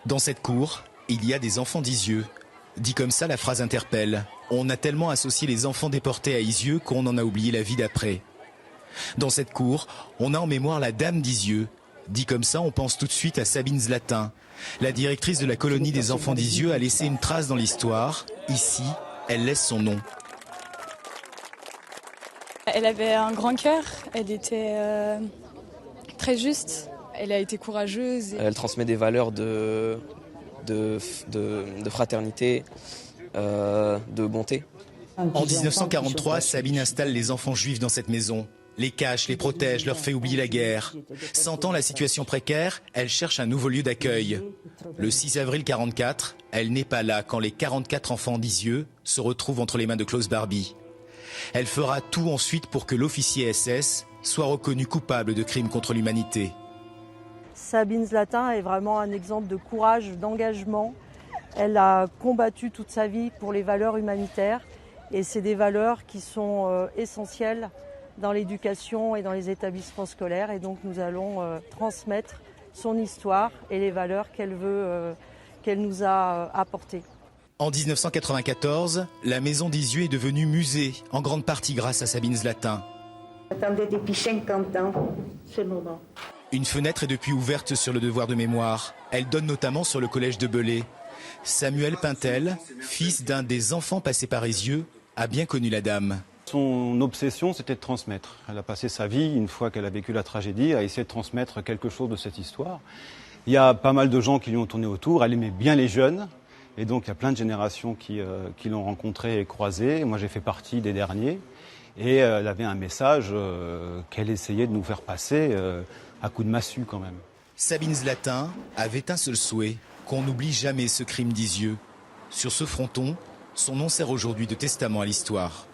Dans cette cour, il y a des enfants d'Isieux. Dit comme ça, la phrase interpelle. On a tellement associé les enfants déportés à Isieux qu'on en a oublié la vie d'après. Dans cette cour, on a en mémoire la dame d'Isieux. Dit comme ça, on pense tout de suite à Sabine Zlatin. La directrice de la colonie des enfants d'Isieux a laissé une trace dans l'histoire. Ici, elle laisse son nom. Elle avait un grand cœur, elle était très juste, elle a été courageuse. Elle transmet des valeurs de fraternité, de bonté. En 1943, Sabine installe les enfants juifs dans cette maison. Les cache, les protège, leur fait oublier la guerre. Sentant la situation précaire, elle cherche un nouveau lieu d'accueil. Le 6 avril 1944, elle n'est pas là quand les 44 enfants d'Isieux se retrouvent entre les mains de Klaus Barbie. Elle fera tout ensuite pour que l'officier SS soit reconnu coupable de crimes contre l'humanité. Sabine Zlatin est vraiment un exemple de courage, d'engagement. Elle a combattu toute sa vie pour les valeurs humanitaires et c'est des valeurs qui sont essentielles dans l'éducation et dans les établissements scolaires. Et donc nous allons transmettre son histoire et les valeurs qu'elle nous a apportées. En 1994, la maison d'Isieux est devenue musée, en grande partie grâce à Sabine Zlatin. J'attendais depuis 50 ans ce moment. Une fenêtre est depuis ouverte sur le devoir de mémoire. Elle donne notamment sur le collège de Belay. Samuel Pintel, fils d'un des enfants passés par Isieux, a bien connu la dame. Son obsession, c'était de transmettre. Elle a passé sa vie, une fois qu'elle a vécu la tragédie, à essayer de transmettre quelque chose de cette histoire. Il y a pas mal de gens qui lui ont tourné autour. Elle aimait bien les jeunes. Et donc, il y a plein de générations qui l'ont rencontrée et croisée. Moi, j'ai fait partie des derniers. Et elle avait un message qu'elle essayait de nous faire passer à coups de massue quand même. Sabine Zlatin avait un seul souhait, qu'on n'oublie jamais ce crime d'Isieux. Sur ce fronton, son nom sert aujourd'hui de testament à l'histoire.